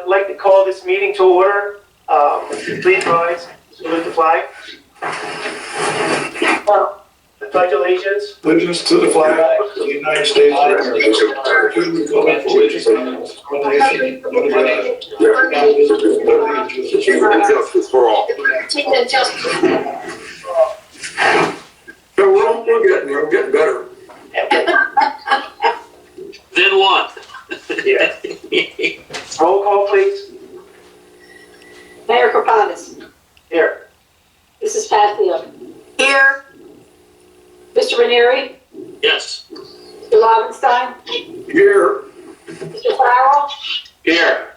like to call this meeting to order. Please rise, salute the flag. The Pledge of Allegiance. Allegiance to the flag of the United States of America, to the republic for which it stands, one nation, under God, indivisible, with justice for all. So we're getting better. Then what? Yeah. Roll call, please. Mayor Caucus. Here. Mrs. Patfield. Here. Mr. Ranieri. Yes. Mr. Lovenstein. Here. Mr. Farrell. Here.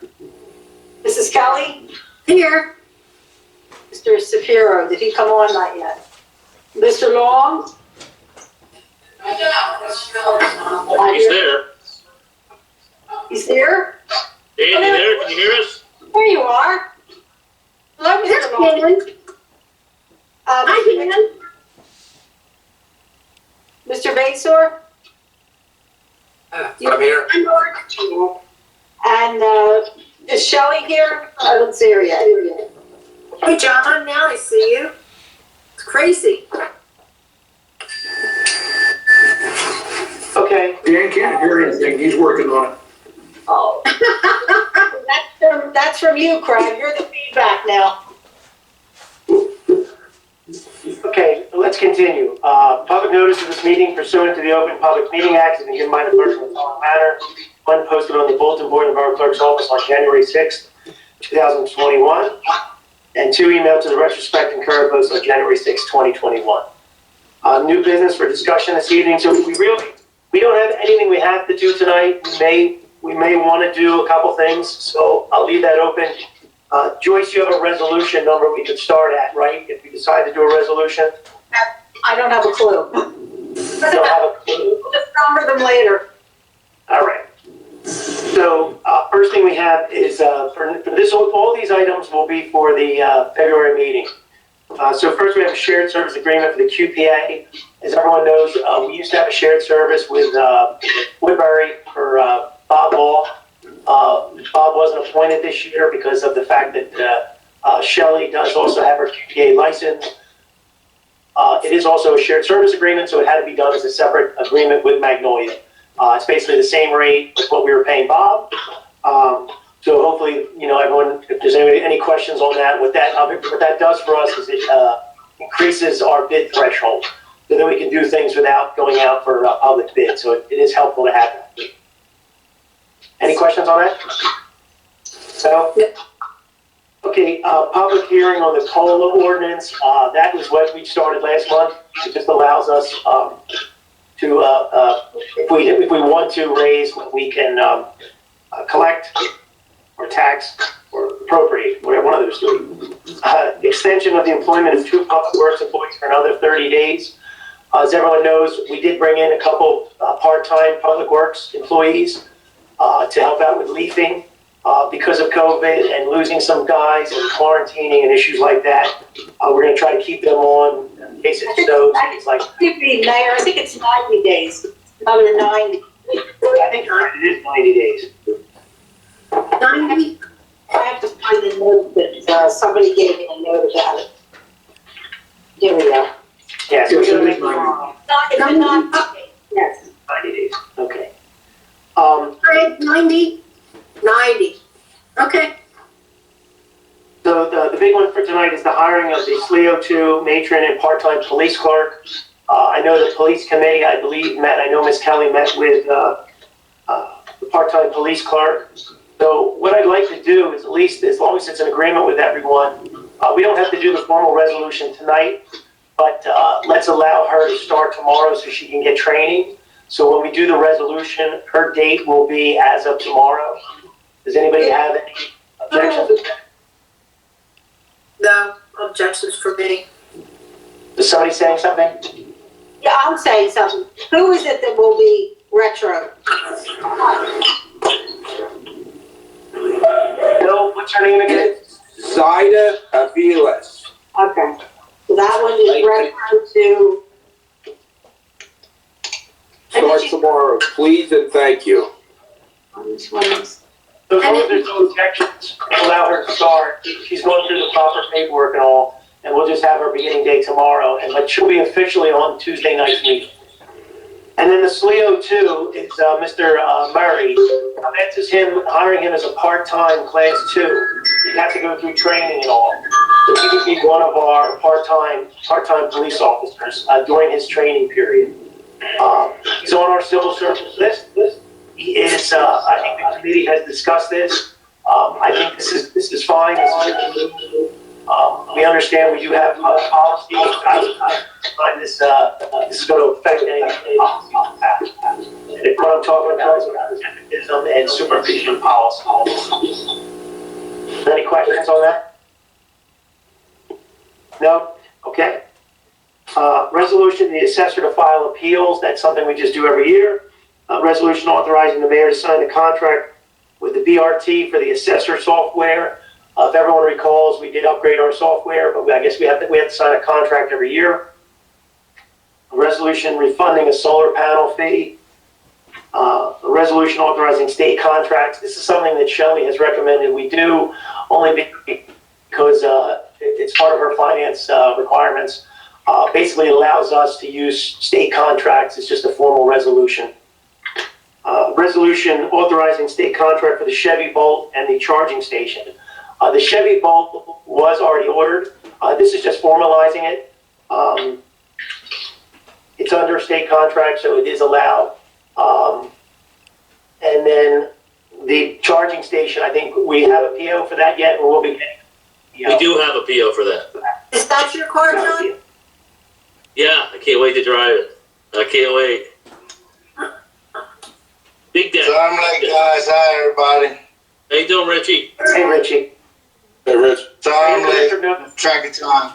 Mrs. Kelly. Here. Mr. Shapiro. Did he come on? Not yet. Mr. Long. He's there. He's there? Andy, there? Can you hear us? There you are. Hello, Mr. Long. I can. Mr. Basor. I'm here. I'm Lord. And is Shelley here? I don't see her yet. Hey, John, now I see you. It's crazy. Okay. Dan can't hear anything, he's working on it. Oh. That's from you, Craig. You're the feedback now. Okay, let's continue. Public notice of this meeting pursuant to the Open Public Meeting Act has been given by the clerk in the following manner. One, posted on the bulletin board in the Borough Clerk's office on January 6th, 2021. And two, emailed to the retrospect and current post on January 6th, 2021. New business for discussion this evening. So we don't have anything we have to do tonight. We may want to do a couple things, so I'll leave that open. Joyce, you have a resolution number we could start at, right? If we decide to do a resolution? I don't have a clue. You don't have a clue? We'll just number them later. All right. So first thing we have is for this, all these items will be for the February meeting. So first we have a shared service agreement for the QPA. As everyone knows, we used to have a shared service with Woodbury for Bob Hall. Bob wasn't appointed this year because of the fact that Shelley does also have her QPA license. It is also a shared service agreement, so it had to be done as a separate agreement with Magnolia. It's basically the same rate as what we were paying Bob. So hopefully, everyone, if there's any questions on that, what that does for us is it increases our bid threshold so that we can do things without going out for a public bid. So it is helpful to have that. Any questions on that? So, okay, public hearing on the Polo ordinance. That was what we started last month. It just allows us to, if we want to raise what we can collect or tax or appropriate, whatever one of those two. Extension of the employment of two public works employees for another 30 days. As everyone knows, we did bring in a couple part-time public works employees to help out with leafing because of COVID and losing some guys and quarantining and issues like that. We're going to try to keep them on in case it snows. It's like, Mayor, I think it's 90 days. Another 90. I think it is 90 days. 90? I have to find the note that somebody gave me a note about it. Here we go. Yeah, so Yes, we're it is going to 90. Okay. Yes. 90 days. Okay. 90? 90. Okay. So the big one for tonight is the hiring of the SLEO 2 matron and part-time police clerk. I know the police committee, I believe, met. I know Ms. Kelly met with the part-time police clerk. So what I'd like to do is, at least as long as it's an agreement with everyone, we don't have to do the formal resolution tonight, but let's allow her to start tomorrow so she can get training. So when we do the resolution, her date will be as of tomorrow. Does anybody have any objections? No objections for me. Is somebody saying something? Yeah, I'm saying something. Who is it that will be retro? Bill, what's her name again? Zaida Aviles. Okay. So that one is retro to. Start tomorrow, please and thank you. Which one is? So as long as there's no objections, allow her to start. She's going through the proper paperwork and all, and we'll just have her beginning date tomorrow, but she'll be officially on Tuesday night's meeting. And then the SLEO 2 is Mr. Murray. That's just him, hiring him as a part-time class 2. He has to go through training and all. So he could be one of our part-time police officers during his training period. He's on our civil service list. He is, I think the committee has discussed this. I think this is fine. We understand we do have policy. I find this is going to affect any policy. And what I'm talking about is and supervision policy. Any questions on that? No? Okay. Resolution, the assessor to file appeals. That's something we just do every year. Resolution authorizing the mayor to sign the contract with the BRT for the assessor software. If everyone recalls, we did upgrade our software, but I guess we have to sign a contract every year. A resolution refunding a solar panel fee. A resolution authorizing state contracts. This is something that Shelley has recommended we do, only because it's part of her finance requirements. Basically allows us to use state contracts. It's just a formal resolution. Resolution authorizing state contract for the Chevy Bolt and the charging station. The Chevy Bolt was already ordered. This is just formalizing it. It's under state contract, so it is allowed. And then the charging station, I think we have a PO for that yet, or we'll be getting a PO. We do have a PO for that. Is that your car, John? Yeah, I can't wait to drive it. I can't wait. Big Daddy. So I'm like, guys, hi everybody. How you doing, Richie? Hey, Richie. Hey, Rich. So I'm like, track of time.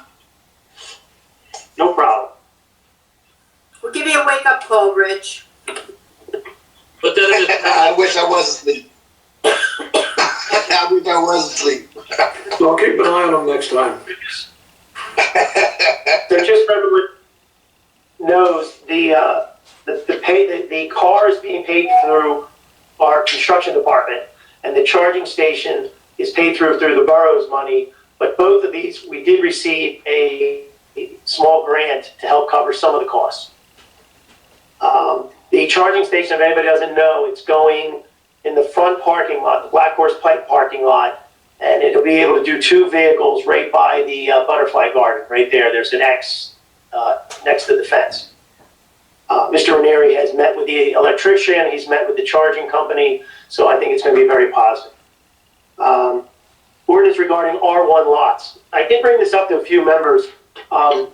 No problem. We'll give you a wake-up call, Rich. But then it I wish I was asleep. I wish I was asleep. So I'll keep an eye on them next time. So just for everyone knows, the car is being paid through our construction department, and the charging station is paid through the borough's money. But both of these, we did receive a small grant to help cover some of the costs. The charging station, if anybody doesn't know, it's going in the front parking lot, the Black Horse Pike parking lot, and it'll be able to do 2 vehicles right by the butterfly garden, right there. There's an X next to the fence. Mr. Ranieri has met with the electrician, he's met with the charging company, so I think it's going to be very positive. Ordinance regarding R1 lots. I did bring this up to a few members.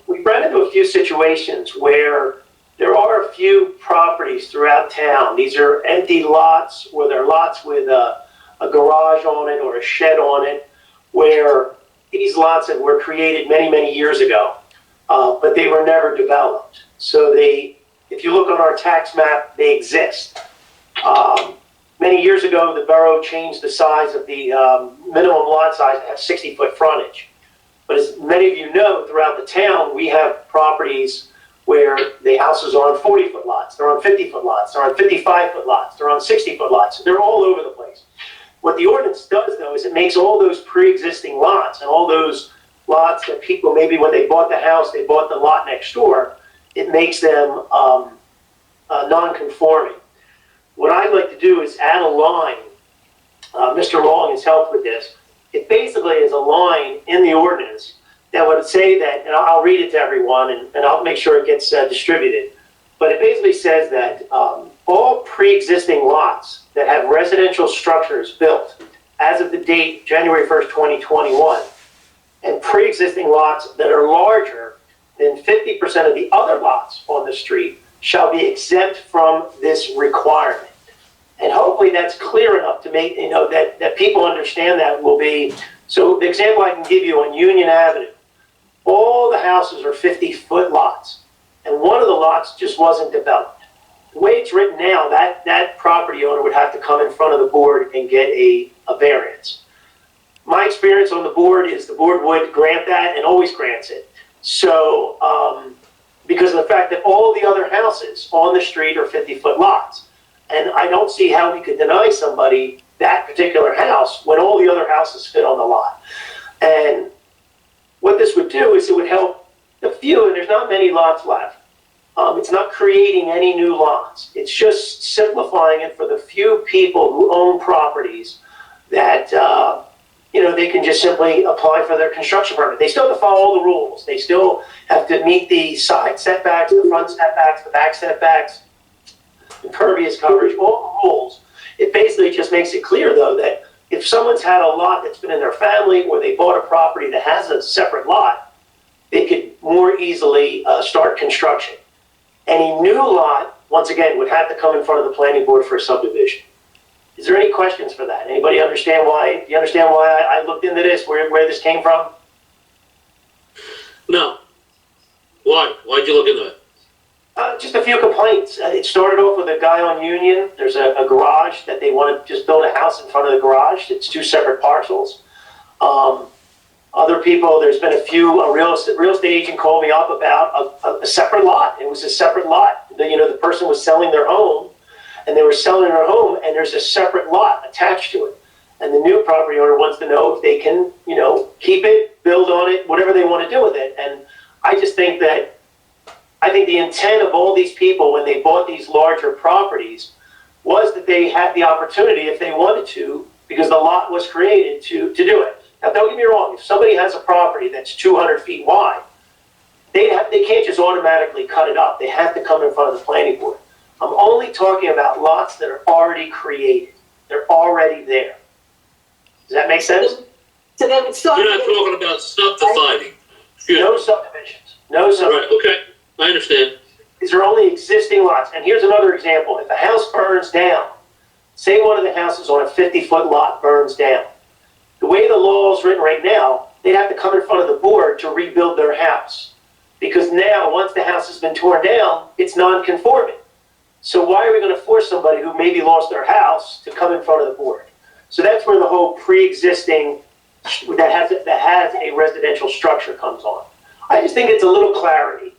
We've run into a few situations where there are a few properties throughout town. These are empty lots, where there are lots with a garage on it or a shed on it, where these lots were created many, many years ago, but they were never developed. So if you look on our tax map, they exist. Many years ago, the borough changed the size of the minimum lot size to have 60-foot frontage. But as many of you know, throughout the town, we have properties where the houses are on 40-foot lots, they're on 50-foot lots, they're on 55-foot lots, they're on 60-foot lots. They're all over the place. What the ordinance does, though, is it makes all those pre-existing lots and all those lots that people, maybe when they bought the house, they bought the lot next door, it makes them non-conforming. What I'd like to do is add a line. Mr. Long has helped with this. It basically is a line in the ordinance that would say that, and I'll read it to everyone, and I'll make sure it gets distributed. But it basically says that all pre-existing lots that have residential structures built as of the date January 1st, 2021, and pre-existing lots that are larger than 50% of the other lots on the street shall be exempt from this requirement. And hopefully that's clear enough to make, that people understand that will be. So the example I can give you on Union Avenue, all the houses are 50-foot lots, and one of the lots just wasn't developed. The way it's written now, that property owner would have to come in front of the board and get a variance. My experience on the board is the board would grant that and always grants it. So, because of the fact that all the other houses on the street are 50-foot lots. And I don't see how we could deny somebody that particular house when all the other houses fit on the lot. And what this would do is it would help the few, and there's not many lots left. It's not creating any new lots. It's just simplifying it for the few people who own properties that, they can just simply apply for their construction permit. They still have to follow all the rules. They still have to meet the side setbacks, the front setbacks, the back setbacks, impervious coverage, all the rules. It basically just makes it clear, though, that if someone's had a lot that's been in their family or they bought a property that has a separate lot, they could more easily start construction. Any new lot, once again, would have to come in front of the planning board for a subdivision. Is there any questions for that? Anybody understand why? Do you understand why I looked into this, where this came from? No. Why? Why'd you look into it? Just a few complaints. It started off with a guy on Union. There's a garage that they want to just build a house in front of the garage. It's two separate parcels. Other people, there's been a few, a real estate agent called me up about a separate lot. It was a separate lot. The person was selling their home, and they were selling their home, and there's a separate lot attached to it. And the new property owner wants to know if they can, keep it, build on it, whatever they want to do with it. And I just think the intent of all these people when they bought these larger properties was that they had the opportunity, if they wanted to, because the lot was created to do it. Now, don't get me wrong. If somebody has a property that's 200 feet wide, they can't just automatically cut it up. They have to come in front of the planning board. I'm only talking about lots that are already created. They're already there. Does that make sense? So they would start. You're not talking about subdividing. No subdivisions. No subdivisions. Right, okay. I understand. These are only existing lots. And here's another example. If a house burns down, say one of the houses on a 50-foot lot burns down, the way the law is written right now, they'd have to come in front of the board to rebuild their house. Because now, once the house has been torn down, it's non-conforming. So why are we going to force somebody who maybe lost their house to come in front of the board? So that's where the whole pre-existing that has a residential structure comes on. I just think it's a little clarity.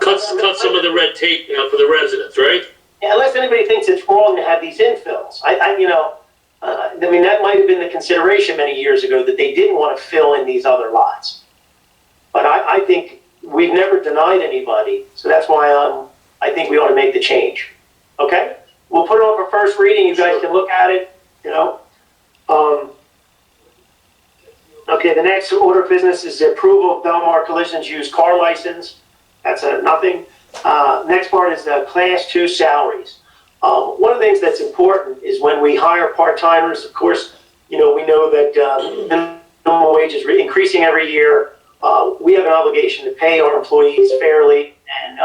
Cut some of the red tape for the residents, right? Yeah, unless anybody thinks it's wrong to have these infills. That might have been the consideration many years ago, that they didn't want to fill in these other lots. But I think we've never denied anybody, so that's why I think we ought to make the change. Okay? We'll put it on for first reading. You guys can look at it, Okay, the next order of business is the approval of Belmar Collision's used car license. That's nothing. Next part is the Class 2 salaries. One of the things that's important is when we hire part-timers, of course, we know that minimum wage is increasing every year. We have an obligation to pay our employees fairly and,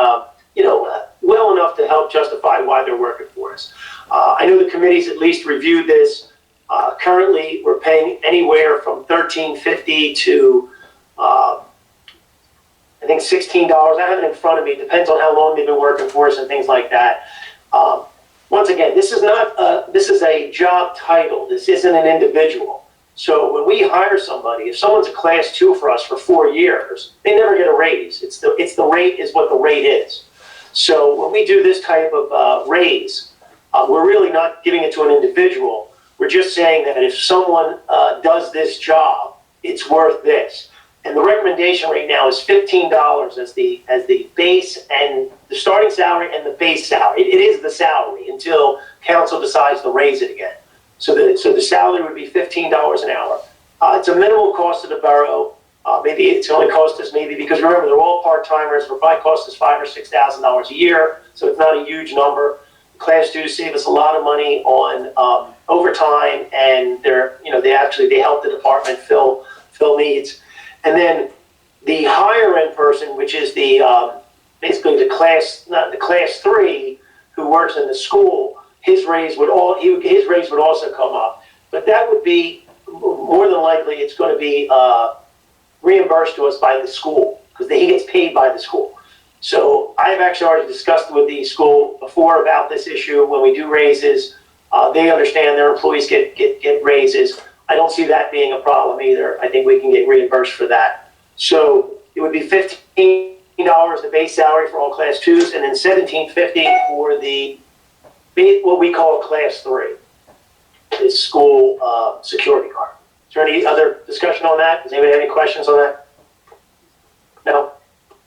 well enough to help justify why they're working for us. I know the committee's at least reviewed this. Currently, we're paying anywhere from $13.50 to I think $16. I have it in front of me. It depends on how long they've been working for us and things like that. Once again, this is a job title. This isn't an individual. So when we hire somebody, if someone's a Class 2 for us for 4 years, they never get a raise. It's the rate is what the rate is. So when we do this type of raise, we're really not giving it to an individual. We're just saying that if someone does this job, it's worth this. And the recommendation right now is $15 as the base and the starting salary and the base salary. It is the salary until council decides to raise it again. So the salary would be $15 an hour. It's a minimal cost to the borough. Maybe it's only cost us because remember they're all part-timers. It probably cost us $5,000 or $6,000 a year, so it's not a huge number. Class 2 save us a lot of money on overtime, and they help the department fill needs. And then the higher end person, which is basically the class 3 who works in the school, his raise would also come up. But that would be more than likely it's going to be reimbursed to us by the school because he gets paid by the school. So I've actually already discussed with the school before about this issue. When we do raises, they understand their employees get raises. I don't see that being a problem either. I think we can get reimbursed for that. So it would be $15 the base salary for all Class 2s, and then $17.50 for the what we call a Class 3, is school security guard. Is there any other discussion on that? Does anybody have any questions on that? No.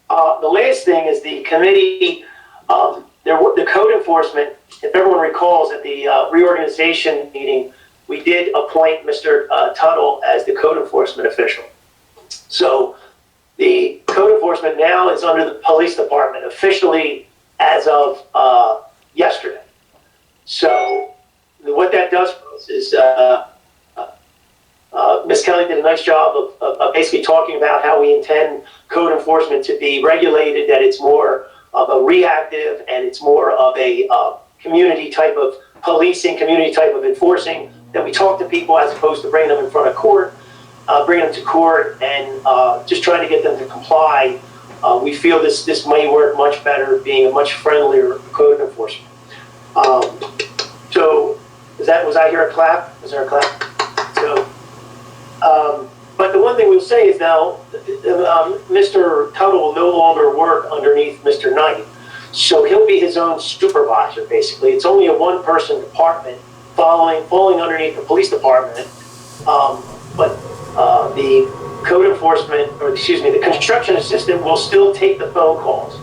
The last thing is the committee, the code enforcement, if everyone recalls at the reorganization meeting, we did appoint Mr. Tuttle as the code enforcement official. So the code enforcement now is under the police department officially as of yesterday. So what that does for us is Ms. Kelly did a nice job of basically talking about how we intend code enforcement to be regulated, that it's more of a reactive and it's more of a community type of policing, community type of enforcing, that we talk to people as opposed to bringing them in front of court, bringing them to court and just trying to get them to comply. We feel this may work much better, being a much friendlier code enforcement. So was I hear a clap? Was there a clap? So, but the one thing we'll say is now, Mr. Tuttle will no longer work underneath Mr. Knight. So he'll be his own supervisor, basically. It's only a one-person department falling underneath the police department. But the code enforcement, or excuse me, the construction assistant will still take the phone calls.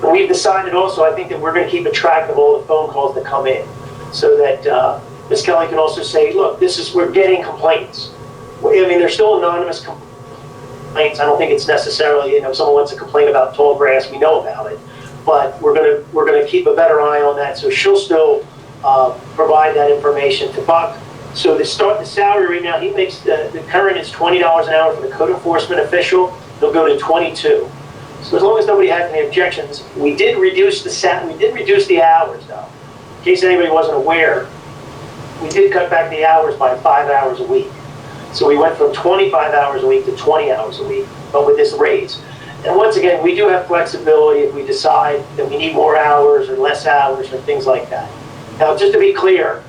And we've decided also, I think, that we're going to keep a track of all the phone calls that come in, so that Ms. Kelly can also say, look, we're getting complaints. I mean, they're still anonymous complaints. I don't think it's necessarily, if someone wants to complain about tall grass, we know about it. But we're gonna keep a better eye on that. So she'll still provide that information to Buck. So the salary right now, he makes the current is $20 an hour for the code enforcement official. They'll go to 22. So as long as nobody has any objections, we did reduce the hours though. In case anybody wasn't aware, we did cut back the hours by 5 hours a week. So we went from 25 hours a week to 20 hours a week, but with this raise. And once again, we do have flexibility if we decide that we need more hours or less hours or things like that. Now, just to be clear,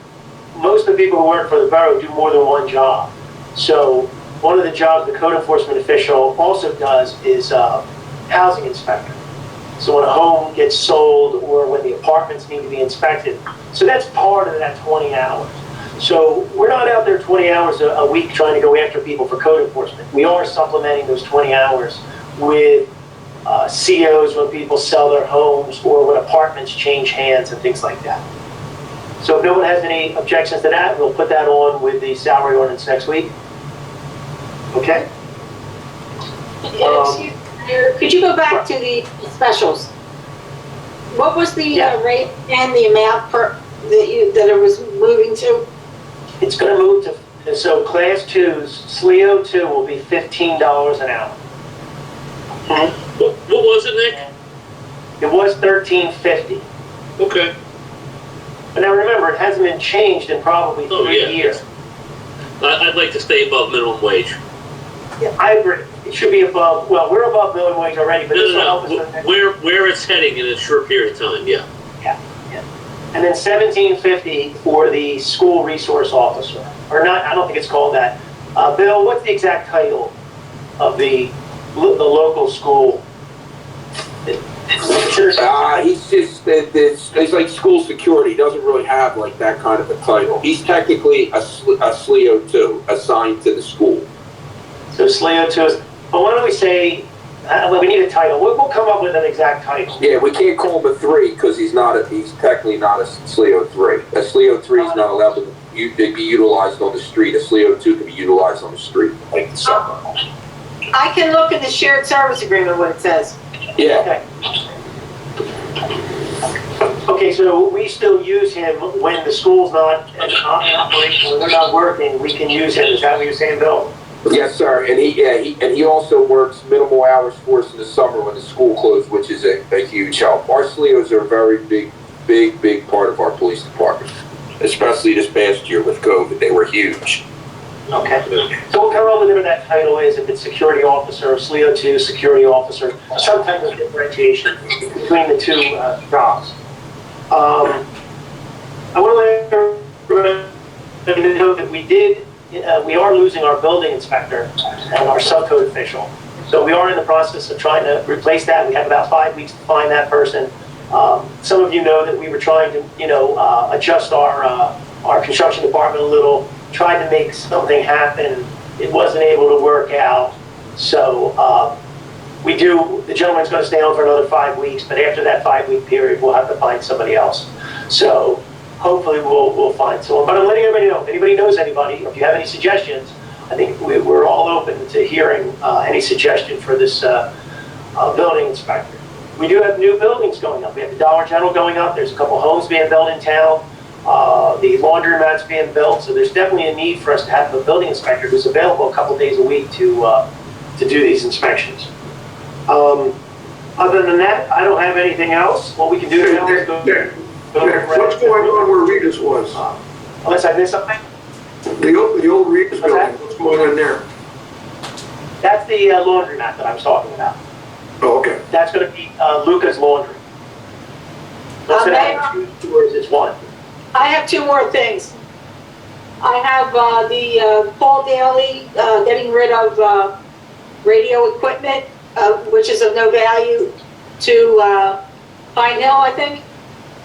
most of the people who work for the borough do more than one job. So one of the jobs the code enforcement official also does is housing inspector. So when a home gets sold or when the apartments need to be inspected. So that's part of that 20 hours. So we're not out there 20 hours a week trying to go after people for code enforcement. We are supplementing those 20 hours with COs when people sell their homes or when apartments change hands and things like that. So if no one has any objections to that, we'll put that on with the salary ordinance next week. Okay? Excuse me, Mayor, could you go back to the specials? What was the rate and the amount that it was moving to? It's going to move to, so Class 2's SLEO 2 will be $15 an hour. Okay. What was it, Nick? It was $13.50. Okay. But now remember, it hasn't been changed in probably 3 years. I'd like to stay above minimum wage. Yeah, I agree. It should be above, well, we're above minimum wage already, but this will help us. Where it's heading in a short period of time, yeah. And then $17.50 for the school resource officer. Or not, I don't think it's called that. Bill, what's the exact title of the local school? He's just, it's like school security. He doesn't really have like that kind of a title. He's technically a SLEO 2 assigned to the school. So SLEO 2 is, but why don't we say, we need a title. We'll come up with an exact title. Yeah, we can't call him a 3 because he's technically not a SLEO 3. A SLEO 3 is not allowed to be utilized on the street. A SLEO 2 can be utilized on the street, like the summer. I can look in the shared service agreement what it says. Yeah. Okay, so we still use him when the school's not in operation, when they're not working, we can use him. Is that what you're saying, Bill? Yes, sir. And he also works minimal hours for us in the summer when the school closed, which is a huge help. Our SLEOs are a very big part of our police department, especially this past year with COVID. They were huge. Okay. So we'll come up with whatever that title is, if it's security officer or SLEO 2 security officer, some type of differentiation between the two jobs. I want to let everybody know that we are losing our building inspector and our subcode official. So we are in the process of trying to replace that. We have about 5 weeks to find that person. Some of you know that we were trying to, adjust our construction department a little, tried to make something happen. It wasn't able to work out. So the gentleman's going to stay on for another 5 weeks, but after that 5-week period, we'll have to find somebody else. So hopefully we'll find someone. But I'm letting everybody know, if anybody knows anybody, or if you have any suggestions, I think we're all open to hearing any suggestion for this building inspector. We do have new buildings going up. We have the Dollar General going up. There's a couple homes being built in town. The laundromat's being built. So there's definitely a need for us to have a building inspector who's available a couple days a week to do these inspections. Other than that, I don't have anything else. What we can do now is go. What's going on where Rita's was? Unless I missed something? The old Rita's building, what's going on there? That's the laundromat that I was talking about. Oh, okay. That's going to be Luca's Laundry. Instead of having 2 stores, it's one. I have 2 more things. I have the Paul Daly getting rid of radio equipment, which is of no value, to Pine Hill, I think.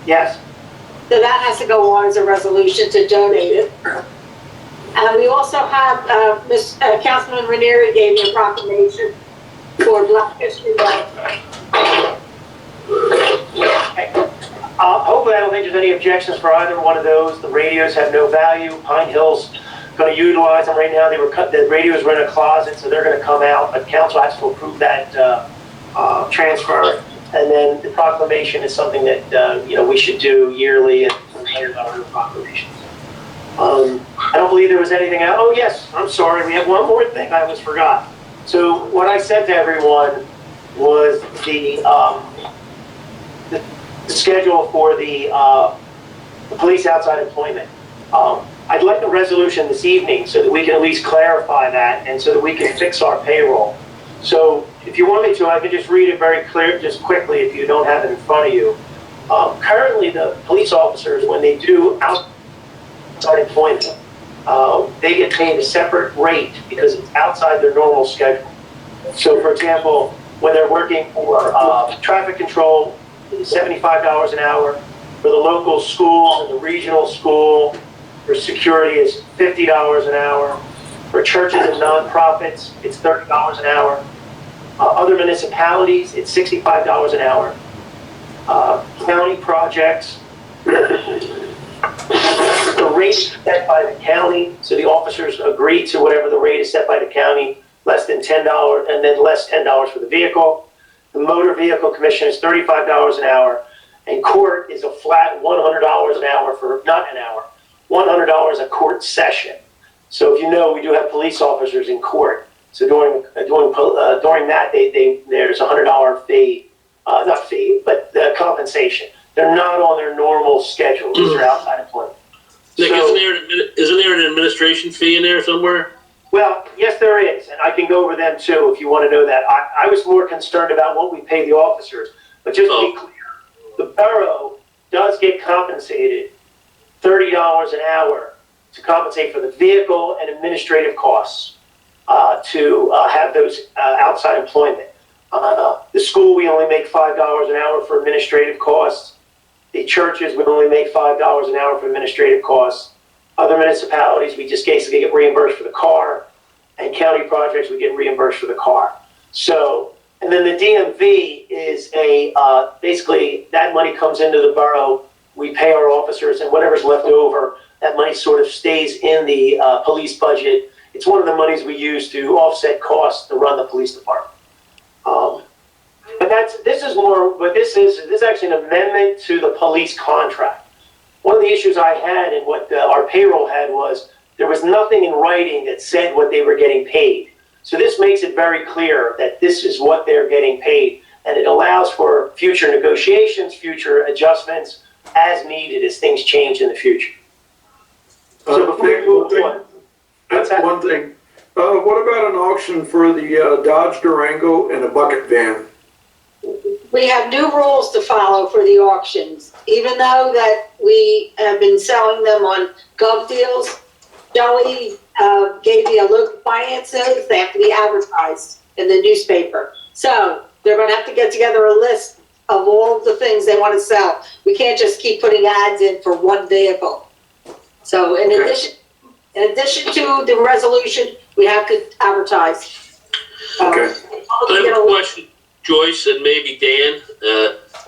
Yes. So that has to go on as a resolution to donate it. And we also have, Councilman Ranieri gave me a proclamation for Black History Month. Hopefully I don't think there's any objections for either one of those. The radios have no value. Pine Hill's going to utilize them right now. The radios were in a closet, so they're going to come out, but council has to approve that transfer. And then the proclamation is something that, we should do yearly, and other proclamations. I don't believe there was anything else. Oh, yes, I'm sorry. We have one more thing I almost forgot. So what I said to everyone was the schedule for the police outside employment. I'd like a resolution this evening so that we can at least clarify that and so that we can fix our payroll. So if you want me to, I can just read it very clear, just quickly if you don't have it in front of you. Currently, the police officers, when they do outside employment, they get paid a separate rate because it's outside their normal schedule. So, for example, when they're working for traffic control, it's $75 an hour. For the local school and the regional school, for security, it's $50 an hour. For churches and nonprofits, it's $30 an hour. Other municipalities, it's $65 an hour. County projects, the rate is set by the county, so the officers agree to whatever the rate is set by the county, less than $10, and then less $10 for the vehicle. The motor vehicle commission is $35 an hour, and court is a flat $100 an hour for, not an hour, $100 a court session. So if you know, we do have police officers in court. So during that, there's a $100 fee, not fee, but compensation. They're not on their normal schedule. These are outside employment. Nick, So, isn't there an administration fee in there somewhere? well, yes, there is, and I can go over them too if you want to know that. I was more concerned about what we pay the officers, but just to be clear, the borough does get compensated $30 an hour to compensate for the vehicle and administrative costs to have those outside employment. The school, we only make $5 an hour for administrative costs. The churches, we only make $5 an hour for administrative costs. Other municipalities, we just basically get reimbursed for the car. And county projects, we get reimbursed for the car. So, and then the DMV is basically that money comes into the borough. We pay our officers, and whatever's left over, that money sort of stays in the police budget. It's one of the monies we use to offset costs to run the police department. But this is actually an amendment to the police contract. One of the issues I had and what our payroll had was there was nothing in writing that said what they were getting paid. So this makes it very clear that this is what they're getting paid, and it allows for future negotiations, future adjustments as needed as things change in the future. So before we move on, That's one thing. What about an auction for the Dodge Durango and a bucket van? We have new rules to follow for the auctions. Even though that we have been selling them on Gov Deals, Joey gave me a look at finances. They have to be advertised in the newspaper. So they're going to have to get together a list of all the things they want to sell. We can't just keep putting ads in for one vehicle. So in addition to the resolution, we have to advertise. Okay. I have a question, Joyce, and maybe Dan.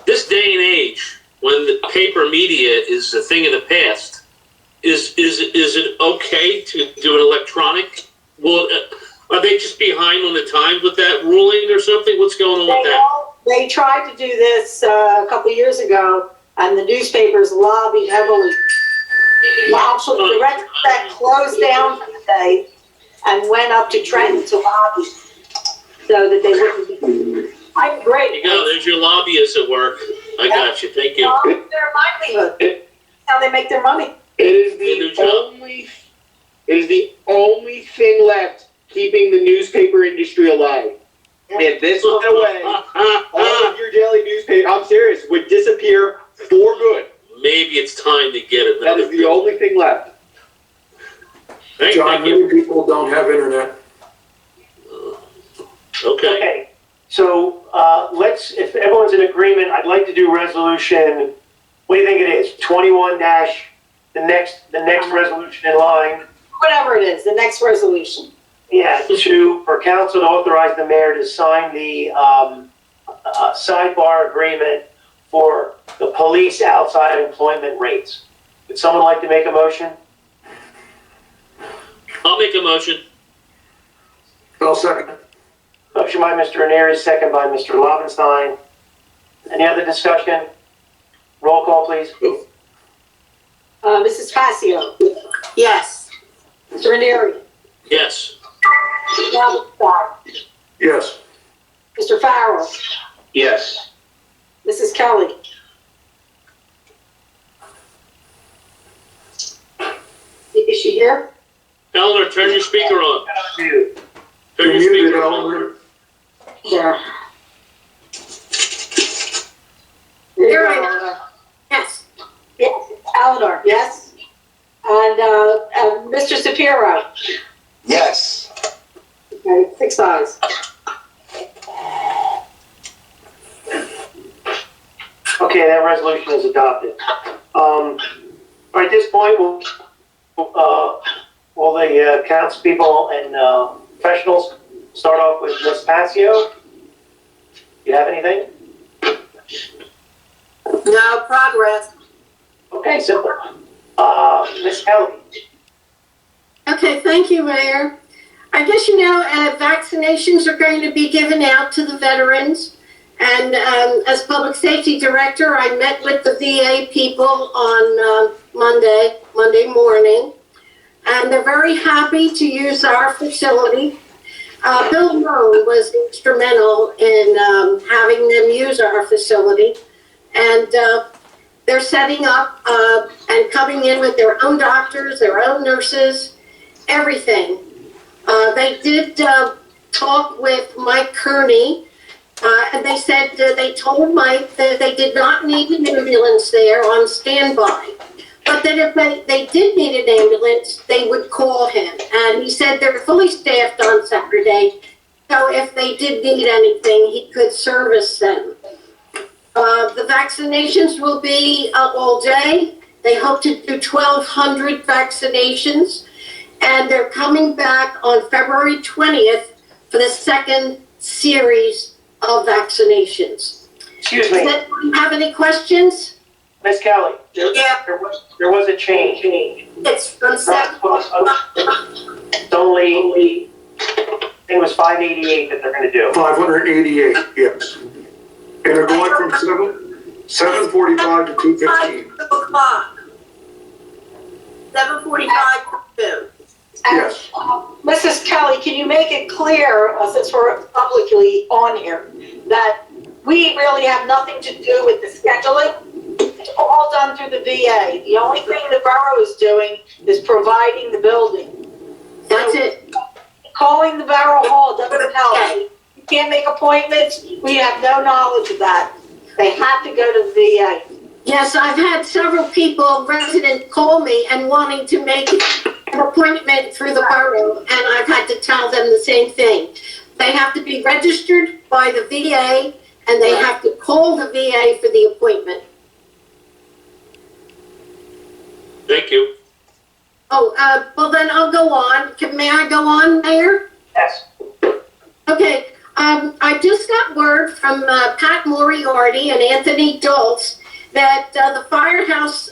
This day and age, when the paper media is a thing of the past, is it okay to do an electronic? Well, are they just behind on the times with that ruling or something? What's going on with that? They tried to do this a couple years ago, and the newspapers lobbied heavily. Actually, the Retrospect closed down for the day and went up to Trenton to lobby so that they wouldn't be. I'm great. There you go. There's your lobbyists at work. I got you. Thank you. Their livelihood. How they make their money. It is the only thing left keeping the newspaper industry alive. If this went away, all of your daily newspaper, I'm serious, would disappear for good. Maybe it's time to get another. That is the only thing left. John, many people don't have internet. Okay. So, if everyone's in agreement, I'd like to do resolution, what do you think it is? 21 dash, the next resolution in line. Whatever it is, the next resolution. Yeah, for council to authorize the mayor to sign the sidebar agreement for the police outside employment rates. Would someone like to make a motion? I'll make a motion. I'll second. Motion by Mr. Ranieri, second by Mr. Lobenstein. Any other discussion? Roll call, please. Mrs. Passio. Yes. Mr. Ranieri. Yes. Lobenstein. Yes. Mr. Farrell. Yes. Mrs. Kelly. Is she here? Eleanor, turn your speaker on. Turn You're your muted, speaker Eleanor. on. Yeah. There I am. Yes. Yes, Eleanor, yes? And, Mr. Shapiro? Yes. Okay, 6 ayes. Okay, that resolution is adopted. At this point, will the council people and professionals start off with Ms. Passio? You have anything? No progress. Okay, simple. Ms. Kelly? Okay, thank you, Mayor. I guess you know vaccinations are going to be given out to the veterans. And as Public Safety Director, I met with the VA people on Monday morning. And they're very happy to use our facility. Bill Moan was instrumental in having them use our facility. And they're setting up and coming in with their own doctors, their own nurses, everything. They did talk with Mike Kearney, and they said they told Mike that they did not need an ambulance there on standby. But that if they did need an ambulance, they would call him. And he said they're fully staffed on Saturday, so if they did need anything, he could service them. The vaccinations will be all day. They hope to do 1,200 vaccinations. And they're coming back on February 20th for the second series of vaccinations. Excuse me, Does anyone have any questions? Ms. Kelly, Yeah. there was a change. It's from 7. It's only, I think it was 588 that they're gonna do. 588, yes. And they're going from 7:45 to 2:15. 2 o'clock. 7:45 to 2. Yes. Mrs. Kelly, can you make it clear, since we're publicly on here, that we really have nothing to do with the scheduling? It's all done through the VA. The only thing the borough is doing is providing the building. That's it. Calling the Borough Hall doesn't help. You can't make appointments. We have no knowledge of that. They have to go to the VA. Yes, I've had several people, residents, call me and wanting to make an appointment through the borough, and I've had to tell them the same thing. They have to be registered by the VA, and they have to call the VA for the appointment. Thank you. Oh, well then I'll go on. May I go on, Mayor? Yes. Okay, I just got word from Pat Moriarty and Anthony Dulce that the firehouse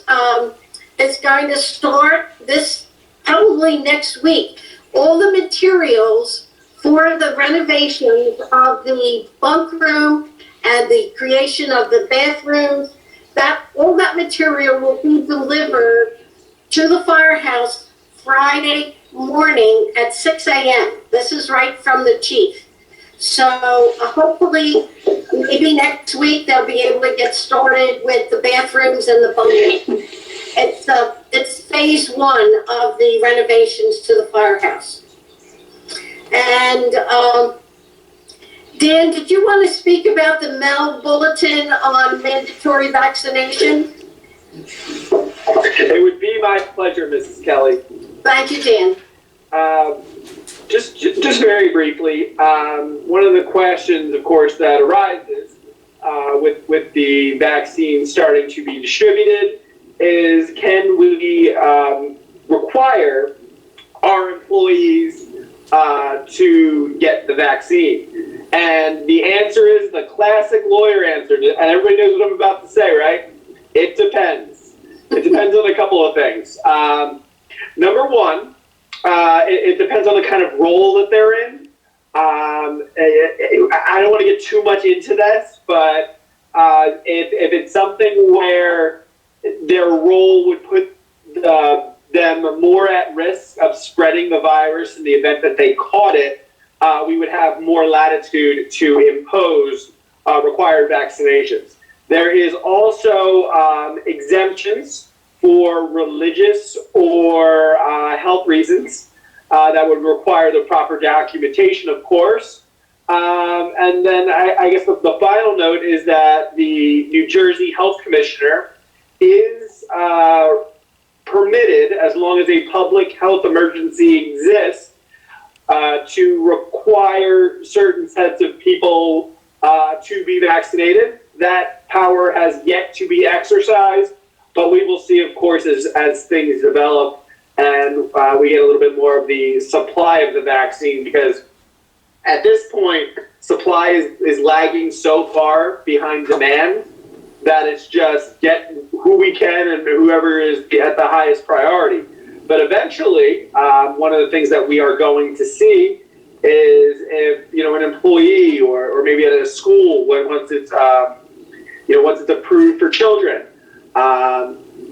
is going to start this probably next week. All the materials for the renovations of the bunk room and the creation of the bathrooms, all that material will be delivered to the firehouse Friday morning at 6 a.m. This is right from the chief. So hopefully, maybe next week they'll be able to get started with the bathrooms and the bunk. It's phase one of the renovations to the firehouse. And Dan, did you want to speak about the Mel Bulletin on mandatory vaccination? It would be my pleasure, Mrs. Kelly. Thank you, Dan. Just very briefly, one of the questions, of course, that arises with the vaccine starting to be distributed is, can we require our employees to get the vaccine? And the answer is the classic lawyer answer, and everybody knows what I'm about to say, right? It depends. It depends on a couple of things. Number one, it depends on the kind of role that they're in. I don't want to get too much into this, but if it's something where their role would put them more at risk of spreading the virus in the event that they caught it, we would have more latitude to impose required vaccinations. There is also exemptions for religious or health reasons that would require the proper documentation, of course. And then I guess the final note is that the New Jersey Health Commissioner is permitted, as long as a public health emergency exists, to require certain sets of people to be vaccinated. That power has yet to be exercised, but we will see, of course, as things develop and we get a little bit more of the supply of the vaccine, because at this point, supply is lagging so far behind demand that it's just get who we can and whoever is at the highest priority. But eventually, one of the things that we are going to see is if, an employee or maybe at a school, once it's approved for children,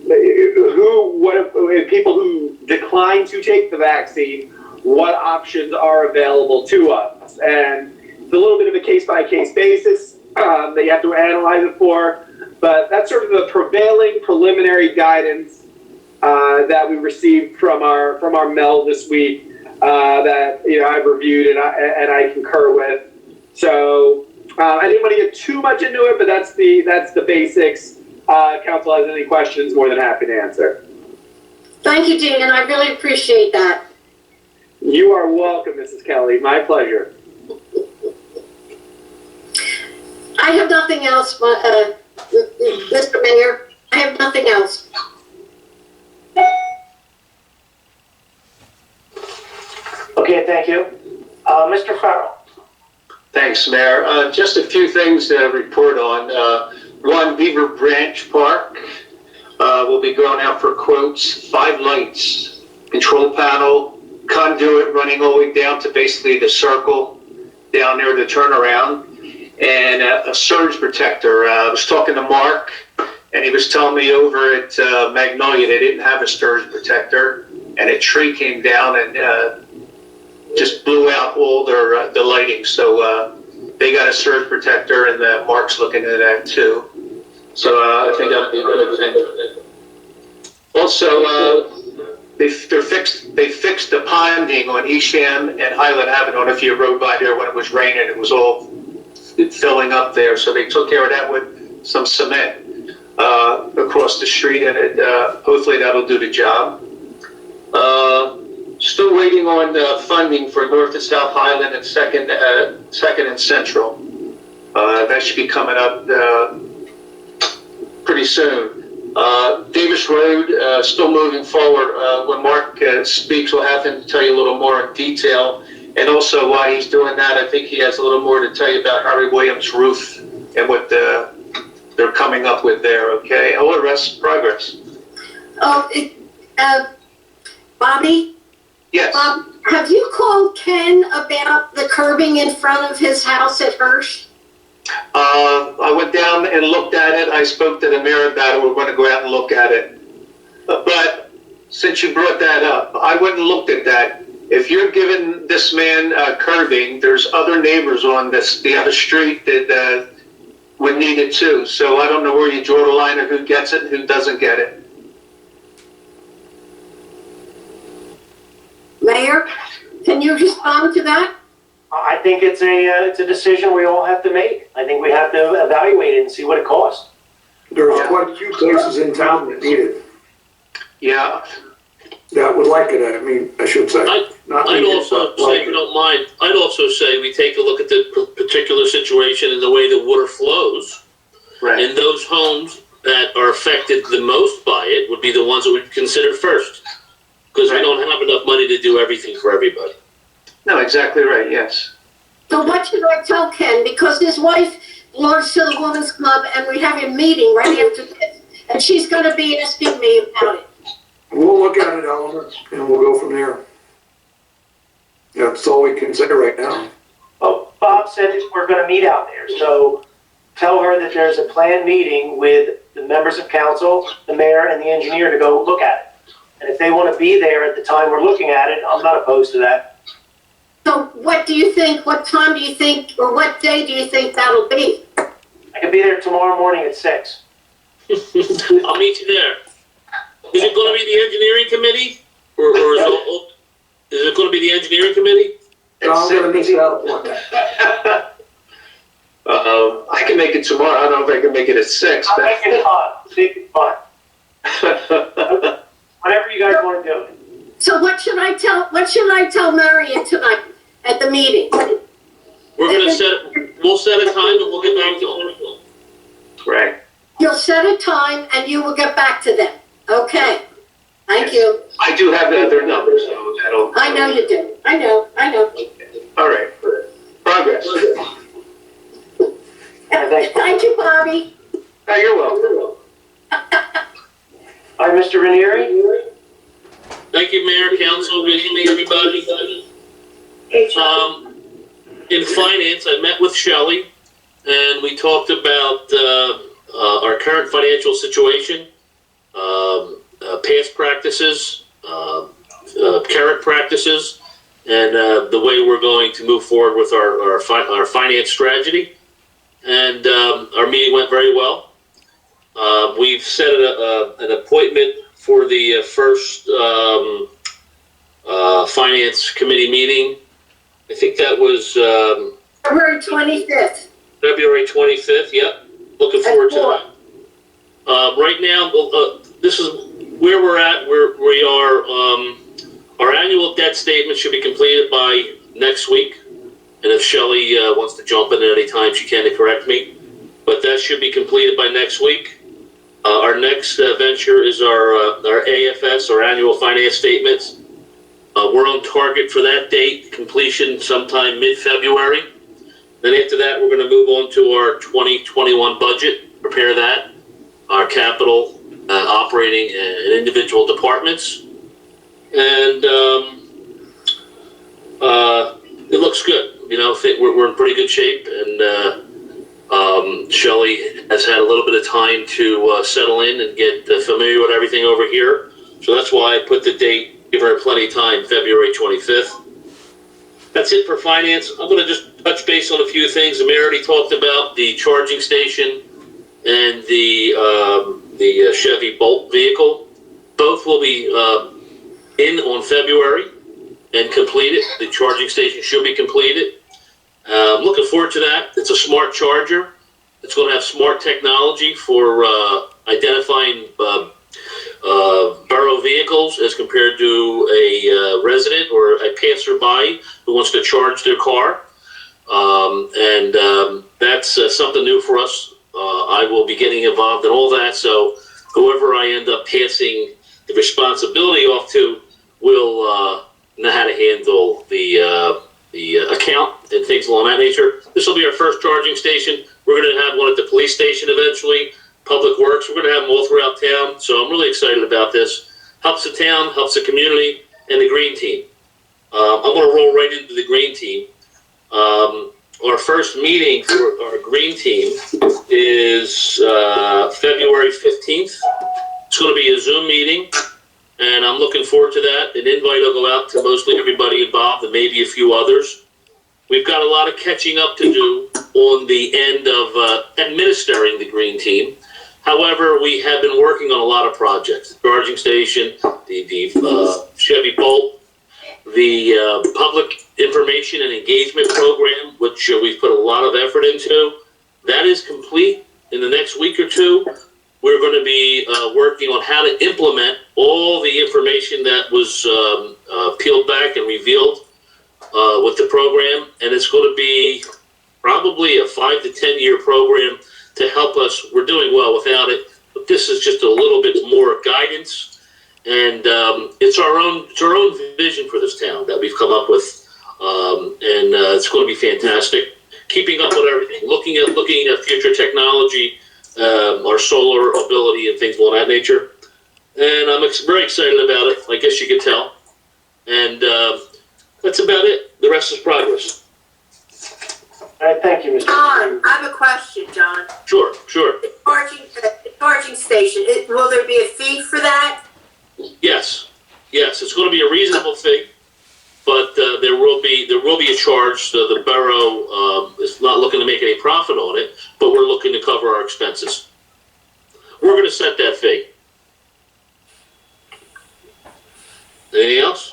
if people who decline to take the vaccine, what options are available to us? And it's a little bit of a case-by-case basis that you have to analyze it for, but that's sort of the prevailing preliminary guidance that we received from our MEL this week that I've reviewed and I concur with. So I didn't want to get too much into it, but that's the basics. Council has any questions, more than happy to answer. Thank you, Dan. I really appreciate that. You are welcome, Mrs. Kelly. My pleasure. I have nothing else, Mr. Mayor. I have nothing else. Okay, thank you. Mr. Farrell. Thanks, Mayor. Just a few things to report on. One, Beaver Branch Park will be going out for quotes. 5 lights, control panel, conduit running all the way down to basically the circle down there, the turnaround, and a surge protector. I was talking to Mark, and he was telling me over at Magnolia they didn't have a surge protector, and a tree came down and just blew out all their the lighting. So they got a surge protector, and Mark's looking at that too. So I think that'll be a good thing. Also, they fixed the ponding on Easham and Highland Avenue. I don't know if you rode by there when it was raining. It was all filling up there. So they took care of that with some cement across the street, and hopefully that'll do the job. Still waiting on funding for North and South Highland and Second and Central. That should be coming up pretty soon. Davis Road, still moving forward. When Mark speaks, we'll have him tell you a little more in detail. And also why he's doing that, I think he has a little more to tell you about Harry Williams' roof and what they're coming up with there, okay? All the rest, progress. Oh, Bobby? Yes. Bob, have you called Ken about the curbing in front of his house at Hirsch? I went down and looked at it. I spoke to the mayor about it. We're going to go out and look at it. But since you brought that up, I went and looked at that. If you're giving this man curbing, there's other neighbors on the other street that would need it too. So I don't know where you draw the line of who gets it and who doesn't get it. Mayor, can you respond to that? I think it's a decision we all have to make. I think we have to evaluate it and see what it costs. There's quite a few places in town that need it, Yeah. that would like it, I should say. I'd also say, if you don't mind, I'd also say we take a look at the particular situation and the way the water flows. Right. And those homes that are affected the most by it would be the ones that we'd consider first. Because we don't have enough money to do everything for everybody. No, exactly right, yes. So what should I tell Ken? Because his wife belongs to the Women's Club and we have a meeting right after this. And she's going to be asking me about it. We'll look at it, Eleanor, and we'll go from there. That's all we can say right now. Oh, Bob said that we're going to meet out there, so tell her that there's a planned meeting with the members of council, the mayor, and the engineer to go look at it. And if they want to be there at the time we're looking at it, I'm not opposed to that. So what do you think, what time do you think, or what day do you think that'll be? I could be there tomorrow morning at 6. I'll meet you there. Is it going to be the engineering committee? Or is it going to be the engineering committee? I'm going to miss out one. I can make it tomorrow. I don't know if I can make it at 6. I'll make it fun. Make it fun. Whatever you guys want to do. So what should I tell Marion tonight at the meeting? We're going to we'll set a time and we'll get back to them. Right. You'll set a time and you will get back to them. Okay. Thank you. I do have their numbers, so that'll... I know you do. I know. All right. Progress. Thank you, Bobby. Oh, you're welcome. All right, Mr. Ranieri? Thank you, Mayor, Council, good evening, everybody. In finance, I met with Shelley, and we talked about our current financial situation, past practices, current practices, and the way we're going to move forward with our finance strategy. And our meeting went very well. We've set an appointment for the first finance committee meeting. I think that was February 25th. February 25th. Yep, looking forward to that. Right now, this is where we're at. We are. Our annual debt statement should be completed by next week. And if Shelley wants to jump in at any time, she can to correct me. But that should be completed by next week. Our next venture is our AFS, our annual finance statements. We're on target for that date, completion sometime mid-February. Then after that, we're going to move on to our 2021 budget, prepare that, our capital, operating, and individual departments. And it looks good. You know, we're in pretty good shape, and Shelley has had a little bit of time to settle in and get familiar with everything over here. So that's why I put the date, give her plenty of time, February 25th. That's it for finance. I'm going to just touch base on a few things. The mayor already talked about the charging station and the Chevy Bolt vehicle. Both will be in on February and completed. The charging station should be completed. I'm looking forward to that. It's a smart charger. It's going to have smart technology for identifying borough vehicles as compared to a resident or a passerby who wants to charge their car. That's something new for us. I will be getting involved in all that, so whoever I end up passing the responsibility off to will know how to handle the account and things along that nature. This will be our first charging station. We're going to have one at the police station eventually, Public Works. We're going to have them all throughout town, so I'm really excited about this. Helps the town, helps the community, and the green team. I'm going to roll right into the green team. Our first meeting for our green team is February 15th. It's going to be a Zoom meeting, and I'm looking forward to that. An invite will go out to mostly everybody involved and maybe a few others. We've got a lot of catching up to do on the end of administering the green team. However, we have been working on a lot of projects. The charging station, the Chevy Bolt, the public information and engagement program, which we've put a lot of effort into. That is complete. In the next week or two, we're going to be working on how to implement all the information that was peeled back and revealed with the program. And it's going to be probably a 5 to 10 year program to help us. We're doing well without it, but this is just a little bit more guidance. And it's our own vision for this town that we've come up with, and it's going to be fantastic. Keeping up with everything, looking at future technology, our solar ability, and things of that nature. And I'm very excited about it. I guess you could tell. And that's about it. The rest is progress. All right, thank you, Mr. John, I have a question, John. Sure. The charging station, will there be a fee for that? Yes, it's going to be a reasonable fee, but there will be a charge. So the borough is not looking to make any profit on it, but we're looking to cover our expenses. We're going to set that fee. Anything else?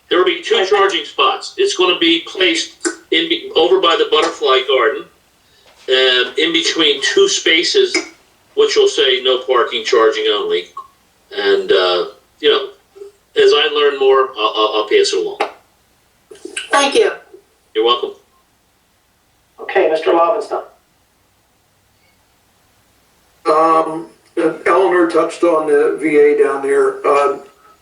There will be 2 charging spots. It's going to be placed over by the butterfly garden, in between 2 spaces, which will say no parking, charging only. And, as I learn more, I'll pass it along. Thank you. You're welcome. Okay, Mr. Lovenstein. Eleanor touched on the VA down there.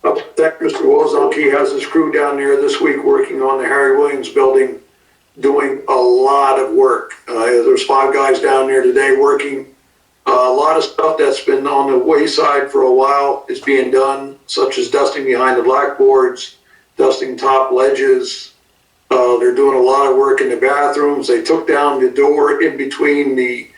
I think Mr. Wozonki has his crew down there this week working on the Harry Williams building, doing a lot of work. There's 5 guys down there today working. A lot of stuff that's been on the wayside for a while is being done, such as dusting behind the blackboards, dusting top ledges. They're doing a lot of work in the bathrooms. They took down the door in between the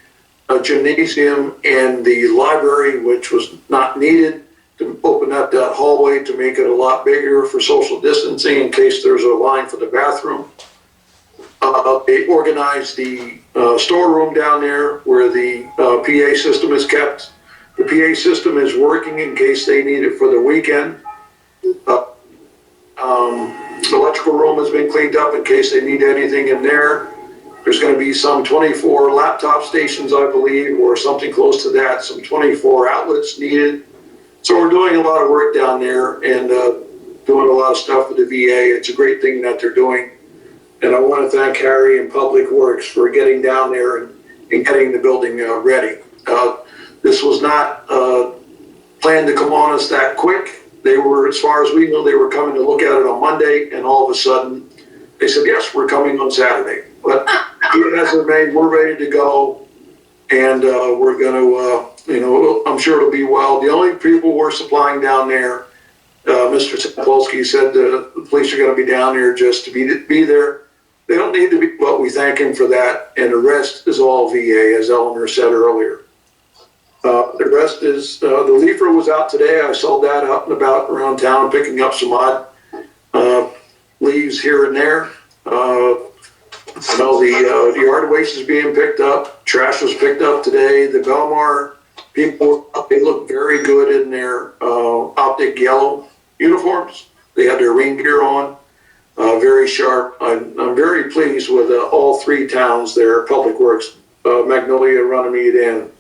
gymnasium and the library, which was not needed, to open up that hallway to make it a lot bigger for social distancing in case there's a line for the bathroom. They organized the storeroom down there where the PA system is kept. The PA system is working in case they need it for the weekend. The electrical room has been cleaned up in case they need anything in there. There's going to be some 24 laptop stations, I believe, or something close to that, some 24 outlets needed. So we're doing a lot of work down there and doing a lot of stuff with the VA. It's a great thing that they're doing. And I want to thank Harry and Public Works for getting down there and getting the building ready. This was not planned to come on us that quick. They were, as far as we know, they were coming to look at it on Monday, and all of a sudden they said, yes, we're coming on Saturday. But as of May, we're ready to go, and we're going to, I'm sure it'll be well. The only people we're supplying down there, Mr. Sapolsky said the police are going to be down there just to be there. They don't need to be, but we thank him for that. And the rest is all VA, as Eleanor said earlier. The rest is, the leafer was out today. I saw that out and about around town, picking up some odd leaves here and there. The yard waste is being picked up. Trash was picked up today. The Belmar people, they look very good in their optic yellow uniforms. They had their rain gear on. Very sharp. I'm very pleased with all 3 towns there, Public Works, Magnolia, Runnemede, and